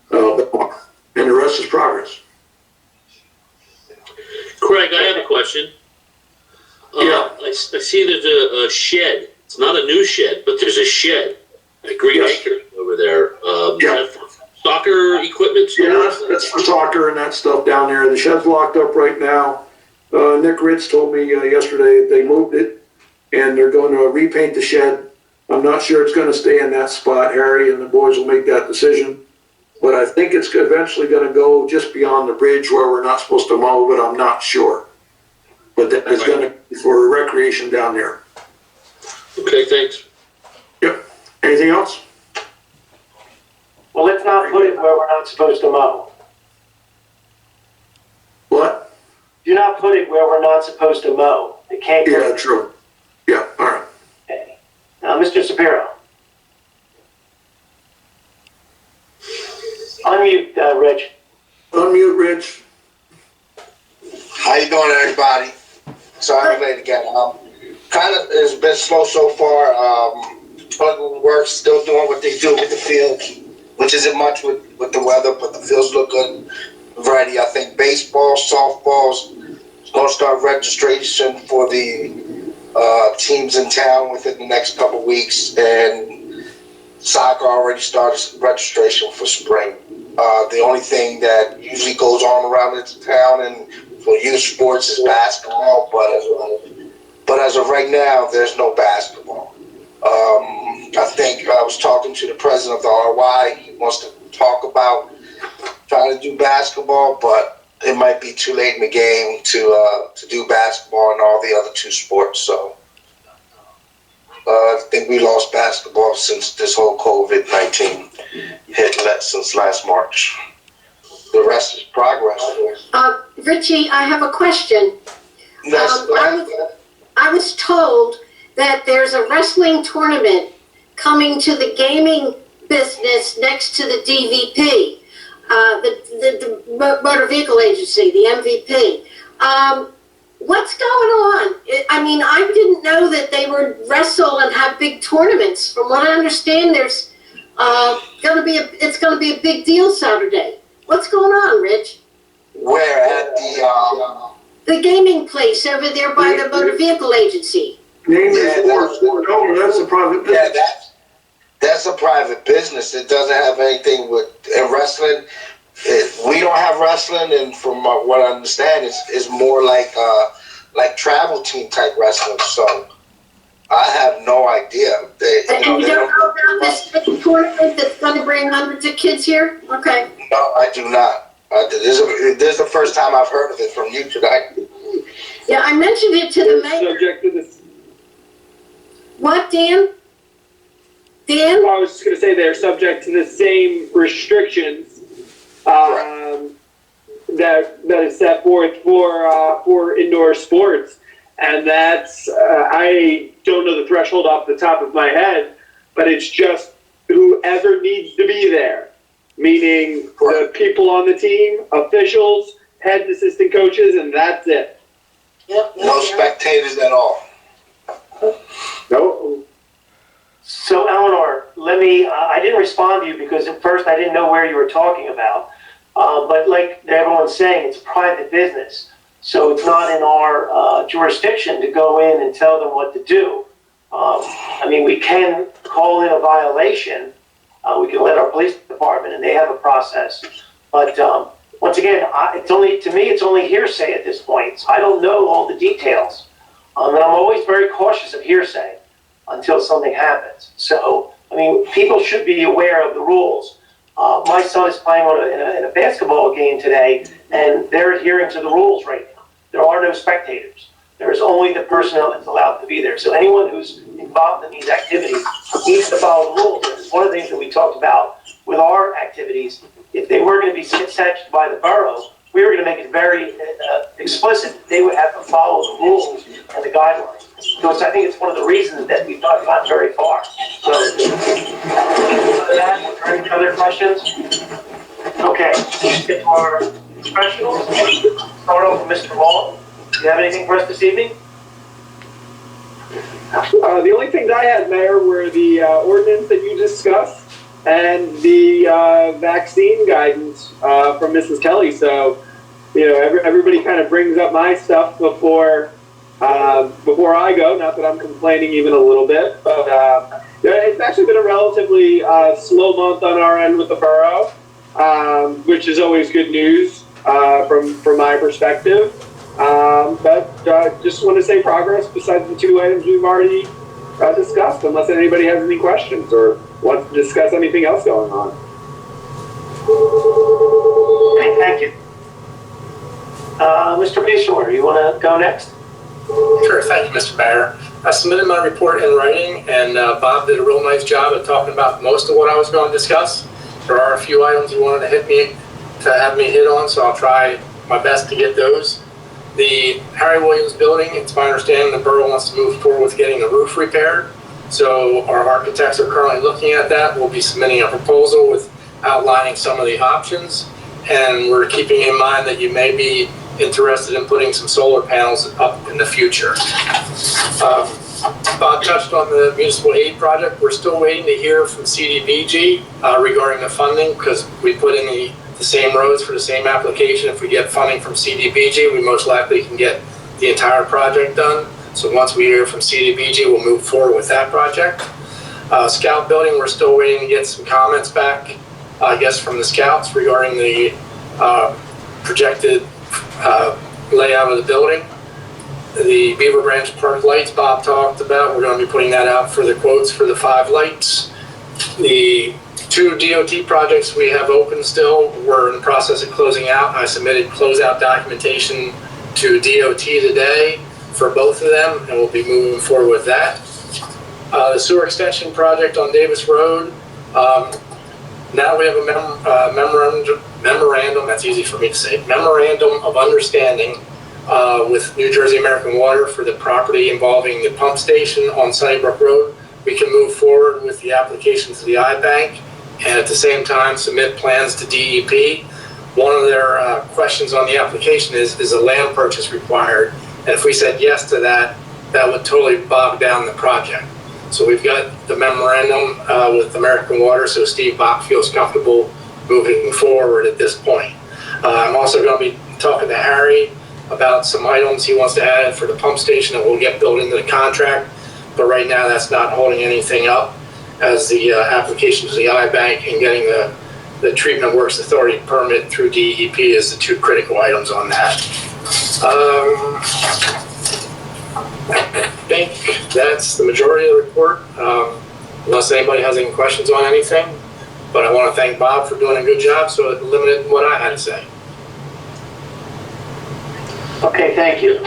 Belmar. And the rest is progress. Craig, I have a question. Yeah. I see there's a shed it's not a new shed, but there's a shed at Green Yes. Acres over there. Yeah. Soccer equipment Yeah, storage? that's for soccer and that stuff down there. The shed's locked up right now. Nick Ritz told me yesterday that they moved it and they're going to repaint the shed. I'm not sure it's going to stay in that spot, Harry, and the boys will make that decision. But I think it's eventually going to go just beyond the bridge where we're not supposed to mow, but I'm not sure. But that is going to be for recreation down there. Okay, thanks. Yep. Anything else? Well, let's not put it where we're not supposed to mow. What? Do not put it where we're not supposed to mow. It can't go. Yeah, true. Yeah, all right. Okay. Now, Mr. Shapiro. Unmute, Rich. Unmute, Rich. How you doing, everybody? Sorry I'm late again. Kind of it's been slow so far. Public Works still doing what they do with the field, which isn't much with the weather, but the fields look good. Variety, I think baseball, softball's going to start registration for the teams in town within the next couple of weeks, and soccer already started registration for spring. The only thing that usually goes on around the town and for youth sports is basketball, but as of right now, there's no basketball. I think I was talking to the president of the RY. He wants to talk about trying to do basketball, but it might be too late in the game to do basketball and all the other two sports. So I think we lost basketball since this whole COVID-19 hit since last March. The rest is progress. Richie, I have a question. I was told that there's a wrestling tournament coming to the gaming business next to the DVP, the Motor Vehicle Agency, the MVP. What's going on? I mean, I didn't know that they would wrestle and have big tournaments. From what I understand, there's it's going to be a big deal Saturday. What's going on, Rich? Where at the gaming place over there by the Motor Vehicle Agency. Name is sports. No, that's a private business. Yeah, that's a private business. It doesn't have anything with wrestling. We don't have wrestling, and from what I understand, it's more like travel team type wrestling. So I have no idea. And you don't know about this tournament that's going to bring hundreds of kids here? Okay. No, I do not. This is the first time I've heard of it from you tonight. Yeah, I mentioned it to the mayor. Subject to this. What, Dan? Dan? I was just going to say they're subject to the same restrictions that is set forth for indoor sports, and that's I don't know the threshold off the top of my head, but it's just whoever needs to be there, meaning the people on the team, officials, heads, assistant coaches, and that's it. Yep. No spectators at all. No. So, Eleanor, I didn't respond to you because at first I didn't know where you were talking about. But like everyone's saying, it's a private business. So it's not in our jurisdiction to go in and tell them what to do. I mean, we can call in a violation. We can let our police department, and they have a process. But once again, it's only hearsay at this point. So I don't know all the details. And I'm always very cautious of hearsay until something happens. So, I mean, people should be aware of the rules. My son is playing in a basketball game today, and they're adhering to the rules right now. There are no spectators. There is only the personnel that's allowed to be there. So anyone who's involved in these activities needs to follow the rules. It's one of the things that we talked about with our activities. If they were going to be sanctioned by the borough, we were going to make it very explicit that they would have to follow the rules and the guidelines. So I think it's one of the reasons that we've not gotten very far. So, other than that, are there any other questions? Okay, let's get to our professionals. Start off with Mr. Long. Do you have anything for us this evening? The only things I had, Mayor, were the ordinance that you discussed and the vaccine guidance from Mrs. Kelly. So, you know, everybody kind of brings up my stuff before Before I go, not that I'm complaining even a little bit, but it's actually been a relatively slow month on our end with the borough, which is always good news from my perspective. But just want to say progress besides the two items we've already discussed, unless anybody has any questions or wants to discuss anything else going on. Okay, thank you. Mr. Bayshore, you want to go next? Sure, thank you, Mr. Mayor. I submitted my report in writing, and Bob did a real nice job of talking about most of what I was going to discuss. There are a few items he wanted to have me hit on, so I'll try my best to get those. The Harry Williams building, it's my understanding the borough wants to move forward with getting the roof repaired. So our architects are currently looking at that. We'll be submitting a proposal with outlining some of the options. And we're keeping in mind that you may be interested in putting some solar panels up in the future. Bob touched on the Municipal Aid Project. We're still waiting to hear from CDBG regarding the funding, because we put in the same roads for the same application. If we get funding from CDBG, we most likely can get the entire project done. So once we hear from CDBG, we'll move forward with that project. Scout building, we're still waiting to get some comments back, I guess, from the scouts regarding the projected layout of the building. The Beaver Branch Park lights Bob talked about, we're going to be putting that out for the quotes for the 5 lights. The 2 DOT projects we have open still, we're in the process of closing out. I submitted closeout documentation to DOT today for both of them, and we'll be moving forward with that. The sewer extension project on Davis Road, now we have a memorandum, that's easy for me to say, memorandum of understanding with New Jersey American Water for the property involving the pump station on Sunnybrook Road. We can move forward with the application to the I-Bank and at the same time submit plans to DEP. One of their questions on the application is a land purchase required? And if we said yes to that, that would totally bog down the project. So we've got the memorandum with American Water, so Steve Bach feels comfortable moving forward at this point. I'm also going to be talking to Harry about some items he wants to add for the pump station that will get built into the contract. But right now that's not holding anything up, as the application to the I-Bank and getting the Treatment Works Authority permit through DEP is the 2 critical items on that. I think that's the majority of the report, unless anybody has any questions on anything. But I want to thank Bob for doing a good job, so it limited what I had to say. Okay, thank you.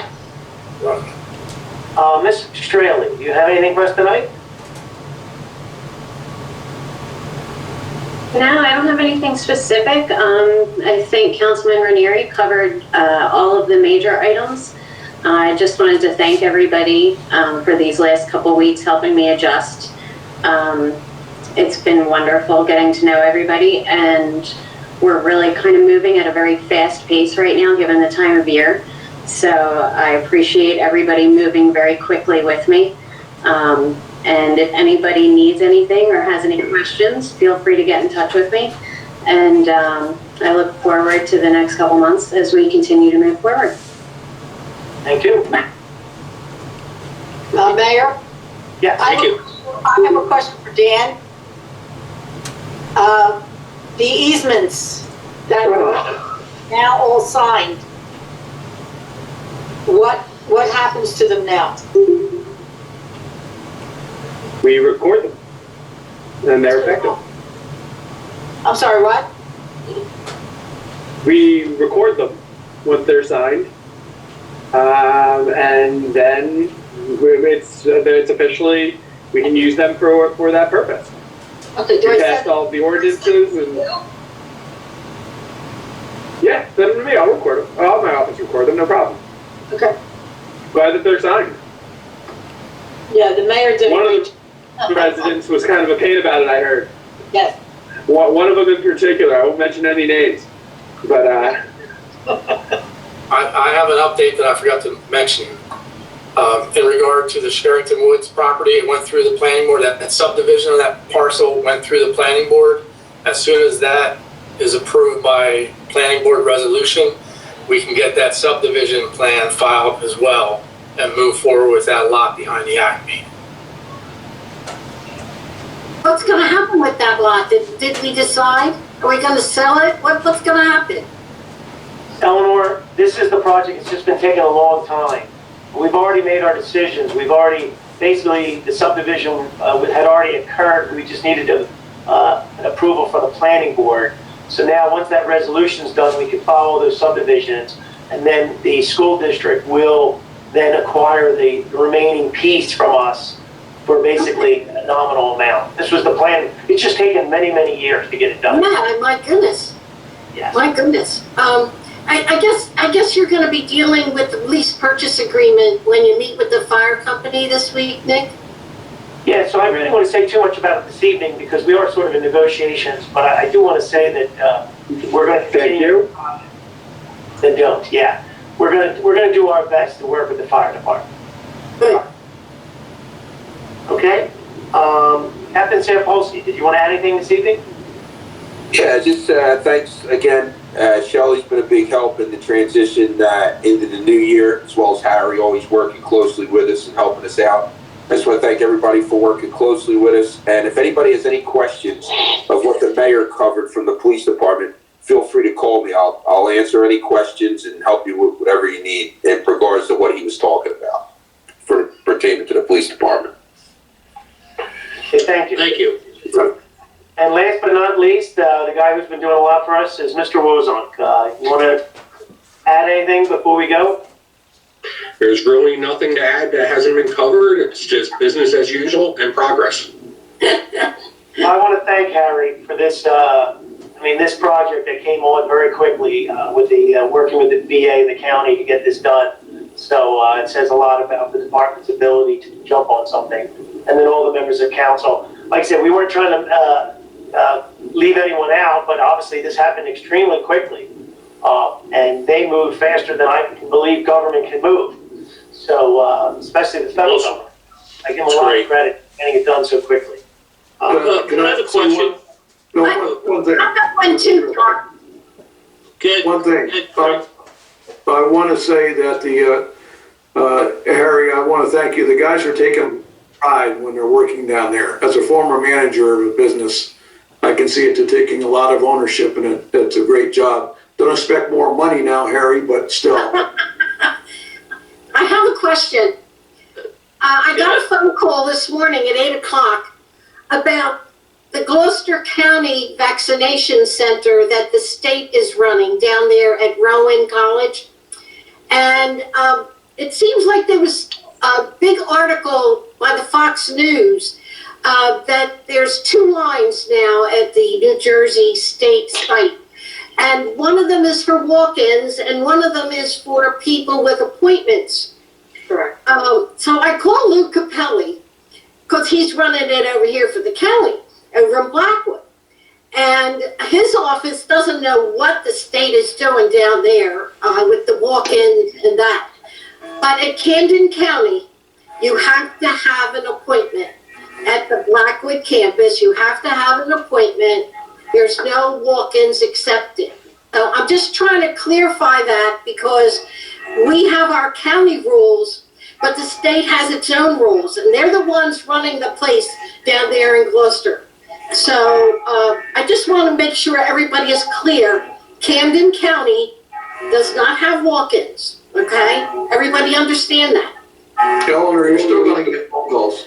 Ms. Straley, do you have anything for us tonight? No, I don't have anything specific. I think Councilman Ranieri covered all of the major items. I just wanted to thank everybody for these last couple weeks helping me adjust. It's been wonderful getting to know everybody, and we're really kind of moving at a very fast pace right now given the time of year. So I appreciate everybody moving very quickly with me. And if anybody needs anything or has any questions, feel free to get in touch with me. And I look forward to the next couple months as we continue to move forward. Thank you. Mayor? Yeah, thank you. I have a question for Dan. The easements that are now all signed, what happens to them now? We record them, and they're effective. I'm sorry, what? We record them once they're signed, and then it's officially, we can use them for that purpose. Okay, We passed all of the ordinances, and yeah, send them to me, I'll record them. I'll have my office record them, no problem. Okay. Glad that they're signed. Yeah, the mayor did. One of the residents was kind of a pain about it, I heard. Yes. One of them in particular, I won't mention any names, but I have an update that I forgot to mention. In regard to the Sherrington Woods property, it went through the planning board. That subdivision of that parcel went through the planning board. As soon as that is approved by planning board resolution, we can get that subdivision plan filed as well and move forward with that lot behind the Acme. What's gonna happen with that lot? Did we decide? Are we gonna sell it? What's gonna happen? Eleanor, this is the project, it's just been taking a long time. We've already made our decisions, we've already, basically, the subdivision had already occurred, we just needed an approval from the planning board. So now, once that resolution's done, we can follow those subdivisions, and then the school district will then acquire the remaining piece from us for basically a nominal amount. This was the plan, it's just taken many, many years to get it done. Yeah, my goodness. Yes. My goodness. I guess you're gonna be dealing with the lease purchase agreement when you meet with the fire company this week, Nick? Yeah, so I really want to say too much about it this evening because we are sort of in negotiations, but I do want to say that we're going to continue. Then don't, yeah. We're going to do our best to work with the fire department. Good. Okay? Captain Sampolsky, did you want to add anything this evening? Yeah, just thanks again. Shelley's been a big help in the transition into the new year, as well as Harry, always working closely with us and helping us out. I just want to thank everybody for working closely with us. And if anybody has any questions of what the mayor covered from the police department, feel free to call me. I'll answer any questions and help you with whatever you need in regards to what he was talking about for pertaining to the police department. Okay, thank you. Thank you. And last but not least, the guy who's been doing a lot for us is Mr. Wozonk. You want to add anything before we go? There's really nothing to add that hasn't been covered. It's just business as usual and progress. I want to thank Harry for this, this project that came on very quickly with the working with the VA and the county to get this done. So it says a lot about the department's ability to jump on something. And then all the members of council. Like I said, we weren't trying to leave anyone out, but obviously this happened extremely quickly. And they moved faster than I can believe government can move. So, especially the federal government. I give them a lot of credit for getting it done so quickly. Can I have a question? One thing. I've got one too, John. One thing. I want to say that Harry, I want to thank you. The guys are taking pride when they're working down there. As a former manager of a business, I can see it to taking a lot of ownership in it. It's a great job. Don't expect more money now, Harry, but still. I have a question. I got a phone call this morning at 8 o'clock about the Gloucester County Vaccination Center that the state is running down there at Rowan College. And it seems like there was a big article by the Fox News that there's 2 lines now at the New Jersey state site. And one of them is for walk-ins, and one of them is for people with appointments. Correct. So I called Lou Capelli, because he's running it over here for the county, over in Blackwood. And his office doesn't know what the state is doing down there with the walk-ins and that. But at Camden County, you have to have an appointment. At the Blackwood campus, you have to have an appointment. There's no walk-ins accepted. So I'm just trying to clarify that because we have our county rules, but the state has its own rules, and they're the ones running the place down there in Gloucester. So I just want to make sure everybody is clear. Camden County does not have walk-ins, okay? Everybody understand that? Eleanor, you're still going to get phone calls.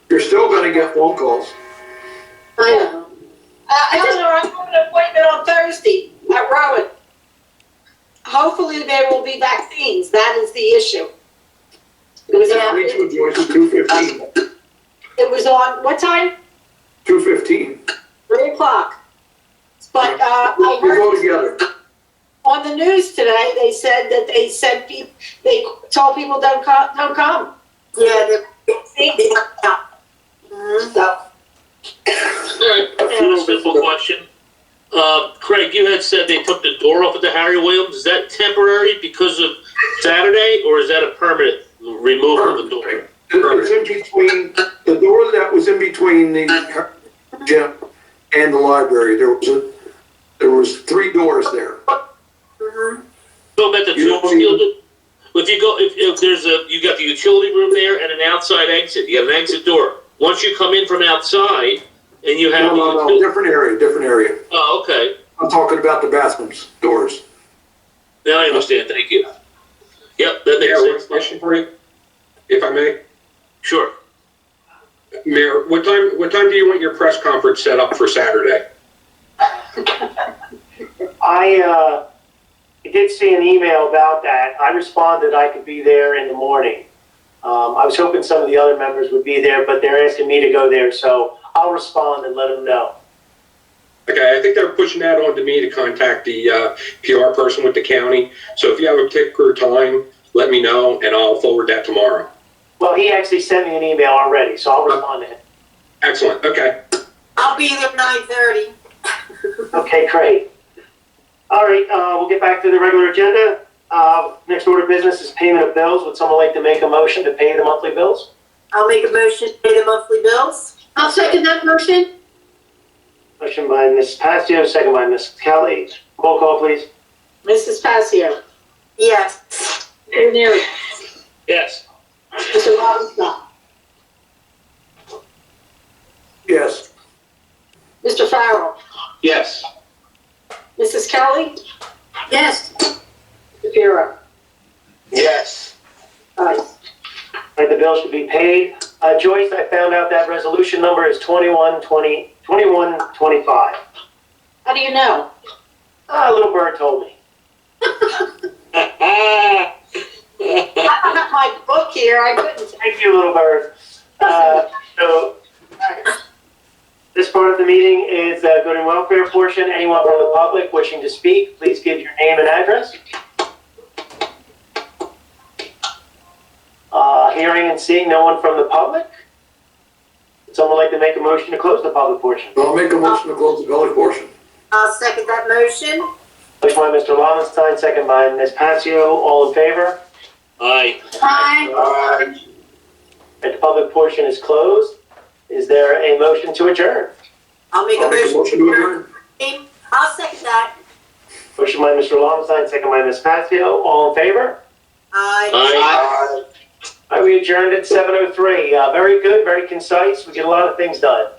You're still going to get phone calls. I know. Eleanor, I have an appointment on Thursday at Rowan. Hopefully there will be vaccines. That is the issue. It was, Joyce, 2:15. it was on, what time? 2:15. 3 o'clock. But I We'll go heard together. on the news today, they said that they said they told people don't come. Yeah, So. All right, a simple question. Craig, you had said they took the door off at the Harry Williams. Is that temporary because of Saturday, or is that a permanent removal of the door? It's in between, the door that was in between the gym and the library. There was 3 doors there. So about the two if you go, if there's you got the utility room there and an outside exit. You got an exit door. Once you come in from outside and you have No, different area. Oh, okay. I'm talking about the bathrooms, doors. Now I understand. Thank you. Yep, that makes sense. Question for you, if I may. Sure. Mayor, what time do you want your press conference set up for Saturday? I did see an email about that. I responded I could be there in the morning. I was hoping some of the other members would be there, but they're asking me to go there, so I'll respond and let them know. Okay, I think they're pushing that on to me to contact the PR person with the county. So if you have a particular time, let me know and I'll forward that tomorrow. Well, he actually sent me an email already, so I'll respond to him. Excellent, okay. I'll be there 9:30. Okay, great. All right, we'll get back to the regular agenda. Next order of business is payment of bills. Would someone like to make a motion to pay the monthly bills? I'll make a motion to pay the monthly bills. I'll second that motion. Motion by Ms. Passio, second by Ms. Kelly. Roll call, please. Mrs. Passio. Yes. Ranieri. Yes. Mr. Robinson. Yes. Mr. Farrell. Yes. Mrs. Kelly. Yes. Mr. Piero. Yes. Right, the bill should be paid. Joyce, I found out that resolution number is 2125. How do you know? A little bird told me. I don't have my book here, I couldn't. Thank you, little bird. So, this part of the meeting is good and welfare portion. Anyone from the public wishing to speak, please give your name and address. Hearing and seeing no one from the public. Would someone like to make a motion to close the public portion? I'll make a motion to close the public portion. I'll second that motion. Motion by Mr. Lowenstein, second by Ms. Passio. All in favor? Aye. Aye. The public portion is closed. Is there a motion to adjourn? I'll make a motion. to adjourn. I'll second that. Motion by Mr. Lowenstein, second by Ms. Passio. All in favor? Aye. Aye. We adjourned at 7:03. Very good, very concise. We get a lot of things done.